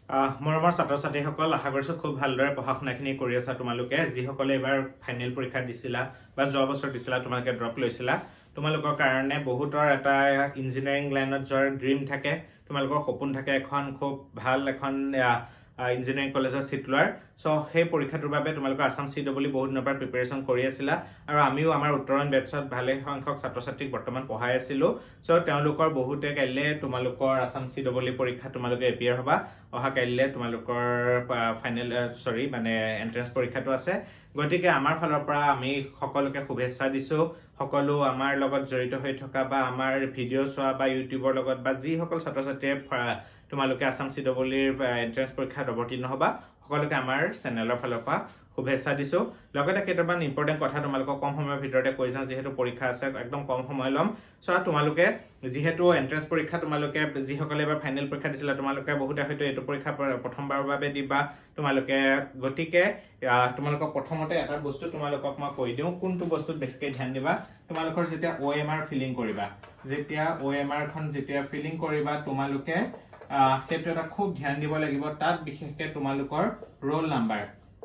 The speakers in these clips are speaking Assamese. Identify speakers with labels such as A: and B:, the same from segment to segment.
A: মৰমৰ ছাত্ৰ-ছাত্ৰীসকল, আশা কৰিছোঁ খুব ভালদৰে পঢ়া-শুনাখিনি কৰি আছা তোমালোকে। যিসকলে এইবাৰ ফাইনেল পৰীক্ষা দিছিলা বা যোৱা বছৰ দিছিলা, তোমালোকে ড্ৰপ লৈছিলা, তোমালোকৰ কাৰণে বহুতৰ এটা ইঞ্জিনিয়াৰিং লাইনত যোৱাৰ ড্ৰিম থাকে, তোমালোকৰ সপোন থাকে এখন খুব ভাল এখন ইঞ্জিনিয়াৰিং কলেজত চিট লোৱাৰ। চ' সেই পৰীক্ষাটোৰ বাবে তোমালোকৰ আছাম CEE বহুত দিনৰ পৰা প্ৰিপেৰেশ্যন কৰি আছিলা, আৰু আমিও আমাৰ উত্তৰণ বেটছত ভালে সংখ্যক ছাত্ৰ-ছাত্ৰীক বৰ্তমান পঢ়াই আছিলোঁ। চ' তেওঁলোকৰ বহুতে কাইলৈ তোমালোকৰ আছাম CEE পৰীক্ষা তোমালোকে এপিয়াৰ হ'বা। অহা কাইলৈ তোমালোকৰ ফাইনেল এন্ট্ৰেন্স পৰীক্ষাটো আছে। গতিকে আমাৰ ফালৰ পৰা আমি সকলোকে শুভেচ্ছা দিছোঁ। সকলো আমাৰ লগত জড়িত হৈ থকা বা আমাৰ ভিডিঅ' চোৱা বা ইউটিউবৰ লগত বা যিসকল ছাত্ৰ-ছাত্ৰীয়ে তোমালোকে আছাম CEEৰ এন্ট্ৰেন্স পৰীক্ষাত অৱতীৰ্ণ হ'বা, সকলোকে আমাৰ চেনেলৰ ফালৰ পৰা শুভেচ্ছা দিছোঁ। লগতে কেইটামান ইম্পৰ্টেণ্ট কথা তোমালোকক কম সময়ৰ ভিতৰতে কৈ যাওঁ, যিহেতু পৰীক্ষা আছে, একদম কম সময় ল'ম। চ' তোমালোকে যিহেতু এন্ট্ৰেন্স পৰীক্ষা তোমালোকে যিসকলে এবাৰ ফাইনেল পৰীক্ষা দিছিলা, তোমালোকে বহুতে হয়তো এইটো পৰীক্ষা প্ৰথমবাৰৰ বাবে দিবা তোমালোকে। গতিকে তোমালোকক প্ৰথমতে এটা বস্তু তোমালোকক মই কৈ দিওঁ, কোনটো বস্তুত বেছিকৈ ধ্যান দিবা। তোমালোকৰ যেতিয়া OMR ফিলিং কৰিবা, যেতিয়া OMR খন যেতিয়া ফিলিং কৰিবা, তোমালোকে সেইটো এটা খুব ধ্যান দিব লাগিব। তাত বিশেষকৈ তোমালোকৰ ৰোল নাম্বাৰ,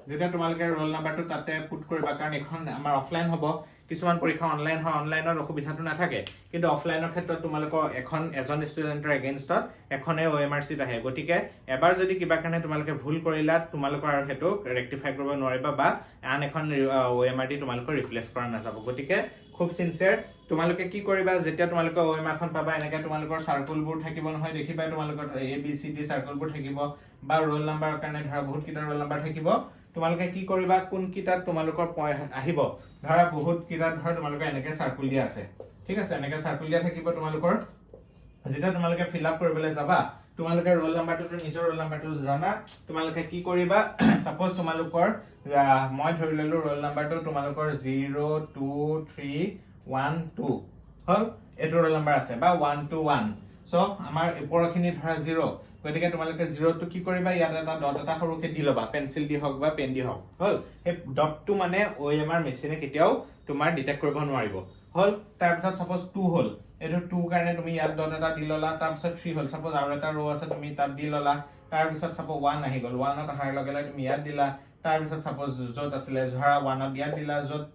A: যেতিয়া তোমালোকে ৰোল নাম্বাৰটো তাতে পুট কৰিবা, কাৰণ এখন আমাৰ অফলাইন হ'ব। কিছুমান পৰীক্ষা অনলাইন হয়, অনলাইনত অসুবিধাটো নাথাকে, কিন্তু অফলাইনৰ ক্ষেত্ৰত তোমালোকৰ এজন ষ্টুডেণ্টৰ এগেইনষ্টত এখনে OMR চিট আহে। গতিকে এবাৰ যদি কিবা কাৰণে তোমালোকে ভুল কৰিলা, তোমালোকৰ আৰু সেইটো ৰেক্টিফাই কৰিব নোৱাৰিবা বা আন এখন OMR দি তোমালোকৰ ৰিপ্লেচ কৰা নাযাব। গতিকে খুব চিনচিয়াৰ তোমালোকে কি কৰিবা, যেতিয়া তোমালোকে OMR খন পাবা, এনেকৈ তোমালোকৰ চাৰ্কুলবোৰ থাকিব নহয়, দেখিবা তোমালোকৰ ABCD চাৰ্কুলবোৰ থাকিব, বা ৰোল নাম্বাৰৰ কাৰণে ধৰা বহুতকেইটা ৰোল নাম্বাৰ থাকিব। তোমালোকে কি কৰিবা, কোনকেইটাত তোমালোকৰ আহিব, ধৰা বহুতকেইটাত ধৰা তোমালোকৰ এনেকৈ চাৰ্কুল দিয়া আছে, ঠিক আছে, এনেকৈ চাৰ্কুল দিয়া থাকিব। তোমালোকৰ যেতিয়া তোমালোকে ফিল আপ কৰিবলৈ যাবা, তোমালোকে ৰোল নাম্বাৰটো নিজৰ ৰোল নাম্বাৰটো জানা। তোমালোকে কি কৰিবা, সাপোজ তোমালোকৰ মই ধৰি ললো ৰোল নাম্বাৰটো তোমালোকৰ 02312 হল, এইটো ৰোল নাম্বাৰ আছে, বা 121। চ' আমাৰ ওপৰখিনি ধৰা 0, গতিকে তোমালোকে 0টো কি কৰিবা, ইয়াত এটা ডট এটা সৰুকে দি ল'বা, পেঞ্চিল দি হওক বা পেন দি হওক। হল, সেই ডটটো মানে OMR মেচিনে কেতিয়াও তোমাৰ ডিটেক্ট কৰিব নোৱাৰিব। হল, তাৰপিছত সাপোজ 2 হল, এইটো 2 কাৰণে তুমি ইয়াত ডট এটা দি ল'লা। তাৰপিছত 3 হল, সাপোজ আৰু এটা ৰ' আছে, তুমি তাত দি ল'লা। তাৰপিছত সাপোজ 1 আহি গ'ল, 1ত অহাৰ লগে লগে তুমি ইয়াত দিলা। তাৰপিছত সাপোজ য'ত আছিলে ধৰা 1ত ইয়াত দিলা, য'ত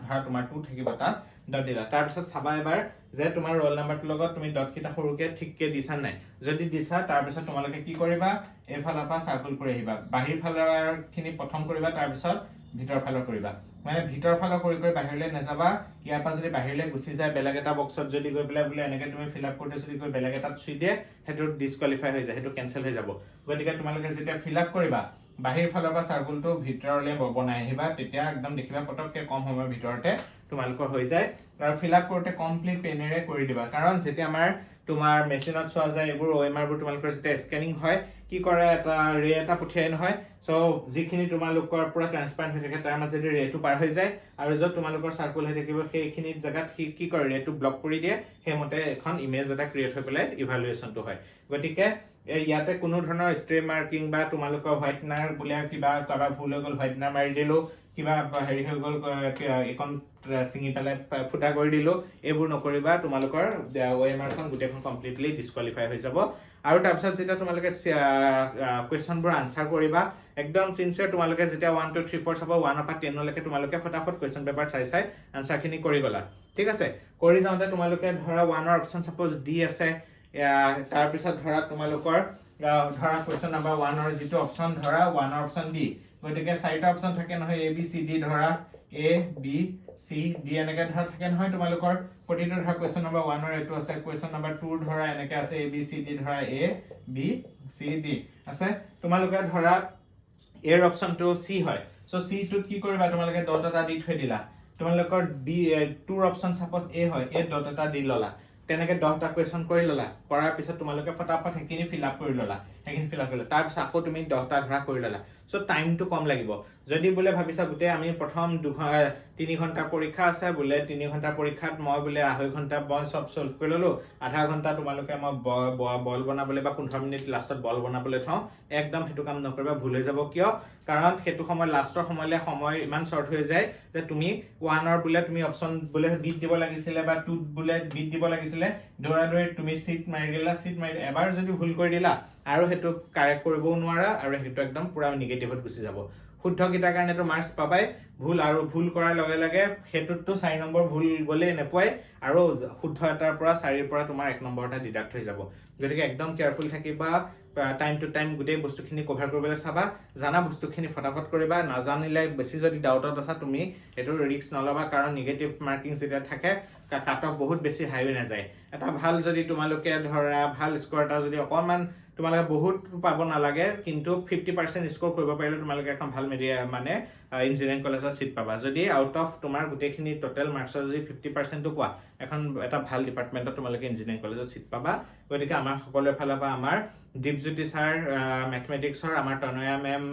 A: ধৰা তোমাৰ 2 থাকিব তাত ডট দিলা। তাৰপিছত চাবা এবাৰ যে তোমাৰ ৰোল নাম্বাৰটোৰ লগত তুমি ডট কেইটা সৰুকে ঠিককে দিছা নাই। যদি দিছা, তাৰপিছত তোমালোকে কি কৰিবা, এইফালৰ পৰা চাৰ্কুল কৰি আহিবা। বাহিৰ ফালৰ খিনি প্ৰথম কৰিবা, তাৰপিছত ভিতৰ ফালৰ কৰিবা। মানে ভিতৰ ফালৰ কৰি কৰি বাহিৰলৈ নাযাবা। ইয়াৰ পৰা যদি বাহিৰলৈ গুচি যায়, বেলেগ এটা বক্সত যদি গৈ পেলাই বোলে এনেকে তুমি ফিল আপ কৰোঁতে যদি গৈ বেলেগ এটাত চুই দিয়ে, সেইটো ডিছকুৱালিফাই হৈ যায়, সেইটো কেনচেল হৈ যাব। গতিকে তোমালোকে যেতিয়া ফিল আপ কৰিবা, বাহিৰ ফালৰ পৰা চাৰ্কুলটো ভিতৰলৈ বনাই আহিবা, তেতিয়া একদম দেখিবা পটককে কম সময়ৰ ভিতৰতে তোমালোকৰ হৈ যায়। আৰু ফিল আপ কৰোঁতে কমপ্লিট পেনেৰে কৰি দিবা, কাৰণ যেতিয়া আমাৰ তোমাৰ মেচিনত চোৱা যায়, এইবোৰ OMRবোৰ তোমালোকৰ যেতিয়া স্কেনিং হয়, কি কৰে, এটা ৰে এটা পঠিয়াই নহয়। চ' যিখিনি তোমালোকৰ পুৰা ট্ৰান্সপাৰেণ্ট হৈ থাকে, তাৰ মাজেদি ৰেটো পাৰ হৈ যায়, আৰু য'ত তোমালোকৰ চাৰ্কুল হৈ থাকিব সেইখিনি জেগাত সি কি কৰে, ৰেটো ব্লক কৰি দিয়ে। সেইমতে এখন ইমেজ এটা ক্ৰিয়েট হৈ পেলাই ইভালুৱেশ্যনটো হয়। গতিকে ইয়াতে কোনো ধৰণৰ ষ্ট্ৰে মাৰ্কিং বা তোমালোকৰ হোৱাইটনাৰ বোলে কিবা কাৰোবাৰ ভুল হৈ গ'ল, হোৱাইটনাৰ মাৰি দিলো, কিবা হেৰি হৈ গ'ল, এখন ছিঙি পেলাই ফুটা কৰি দিলো, এইবোৰ নকৰিবা। তোমালোকৰ OMR খন গোটেইখন কমপ্লিটলি ডিছকুৱালিফাই হৈ যাব। আৰু তাৰপিছত যেতিয়া তোমালোকে কুৱেশ্যনবোৰ আনচাৰ কৰিবা, একদম চিনচিয়াৰ, তোমালোকে যেতিয়া 1 2 3 4 চাব, 1ৰ পৰা 10লৈকে তোমালোকে ফটাফট কুৱেশ্যন পেপাৰ চাই আনচাৰখিনি কৰি গলা। ঠিক আছে, কৰি যাওঁতে তোমালোকে ধৰা 1ৰ অপশ্যন সাপোজ ডি আছে, তাৰপিছত ধৰা তোমালোকৰ ধৰা কুৱেশ্যন নাম্বাৰ 1ৰ যিটো অপশ্যন, ধৰা 1ৰ অপশ্যন ডি। গতিকে 4টা অপশ্যন থাকে নহয়, ABCD, ধৰা ABCD এনেকে ধৰা থাকে নহয় তোমালোকৰ। প্ৰতিটো ধৰা কুৱেশ্যন নাম্বাৰ 1ৰ এইটো আছে, কুৱেশ্যন নাম্বাৰ 2ৰ ধৰা এনেকে আছে, ABCD ধৰা ABCD আছে। তোমালোকে ধৰা এৰ অপশ্যনটো চি হয়, চ' চিটোত কি কৰিবা, তোমালোকে ডট এটা দি থৈ দিলা। তোমালোকৰ 2ৰ অপশ্যন সাপোজ এ হয়, এ ডট এটা দি ল'লা। তেনেকে 10টা কুৱেশ্যন কৰি ল'লা। কৰাৰ পিছত তোমালোকে ফটাফট সেইখিনি ফিল আপ কৰি ল'লা, তাৰপিছত আকৌ তুমি 10টা ধৰা কৰি ল'লা। সো টাইমটো কম লাগিব যদি বোলে ভাবিছা গুটে আমি প্ৰথম 3 ঘণ্টা পৰীক্ষা আছে বোলে 3 ঘণ্টা পৰীক্ষাত মই বোলে 2.5 ঘণ্টা মই সব সলভ কৰি ললো আধা ঘণ্টা তোমালোকে মই বল বনাবলৈ বা 15 মিনিট লাষ্টত বল বনাবলৈ থওঁ একদম হেতু কাম নকৰিবা ভুল হৈ যাব কিয় কাৰণ হেতু সময় লাষ্টৰ সময়লে সময় ইমান শৰ্ট হৈ যায় যে তুমি 1 অৰ বোলে তুমি অপচন বোলে বিট দিব লাগিছিলে বা 2 বোলে বিট দিব লাগিছিলে দৌৰাদৌৰি তুমি সিট মাৰি দিলা সিট মাৰি এবাৰ যদি ভুল কৰি দিলা আৰু হেতু কাৰেক্ট কৰিবও নোৱাৰা আৰু হেতু একদম পুৰা নেগেটিভত গুচি যাব শুদ্ধ কিটাৰ কাৰণে তো মাৰ্কস পাবাই ভুল আৰু ভুল কৰাৰ লগে লগে হেতুটো 4 নম্বৰ ভুল গলে নেপয় আৰু শুদ্ধ এটাৰ পৰা 4 ৰ পৰা তোমাৰ 1 নম্বৰ এটা ডিডাক্ট হৈ যাব গতিকে একদম কেয়াৰফুল থাকিবা টাইম টু টাইম গুটে বস্তুখিনি কভাৰ কৰিবলৈ চাবা জানা বস্তুখিনি ফটাফট কৰিবা নাজানিলে বেছি যদি ডাউটত আছা তুমি এটো ৰিস্ক নলবা কাৰণ নেগেটিভ মাৰ্কিং যেটা থাকে কাট অফ বহুত বেছি হাই হৈ না যায় এটা ভাল যদি তোমালোকে ধৰা ভাল স্কোৰ এটা যদি অকমান তোমালোকে বহুত পাব না লাগে কিন্তু 50% স্কোৰ কৰিব পাৰিলে তোমালোকে এখন ভাল মিডিয়া মানে ইঞ্জিনিয়াৰিং কলেজত সিট পাবা যদি আউট অফ তোমাৰ গুটেখিনি টোটাল মাৰ্কছৰ যদি 50% টো পোৱা এখন এটা ভাল ডিপাৰ্টমেন্টত তোমালোকে ইঞ্জিনিয়াৰিং কলেজত সিট পাবা গতিকে আমাৰ সকলোৰে ফালৰ পৰা আমাৰ দীপজ্যোতি স্যাৰ ম্যাথমেটিক্সৰ আমাৰ তনয়া মেম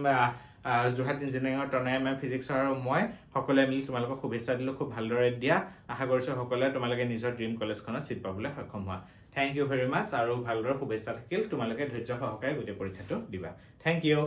A: যোৰহাট ইঞ্জিনিয়াৰিংৰ তনয়া মেম ফিজিক্সৰ আৰু মই সকলোৱে মিলি তোমালোকক শুভেচ্ছা দিলো খুব ভালদৰে দিয়া আশা কৰিছো সকলোৱে তোমালোকে নিজৰ ড্ৰিম কলেজখনত সিট পাবলৈ সক্ষম হোৱা থ্যাংক ইউ ভেৰি মাচ আৰু ভালদৰে শুভেচ্ছা থাকিল তোমালোকে ধৈৰ্য সহকাৰে গুটে পৰীক্ষাটো দিবা থ্যাংক ইউ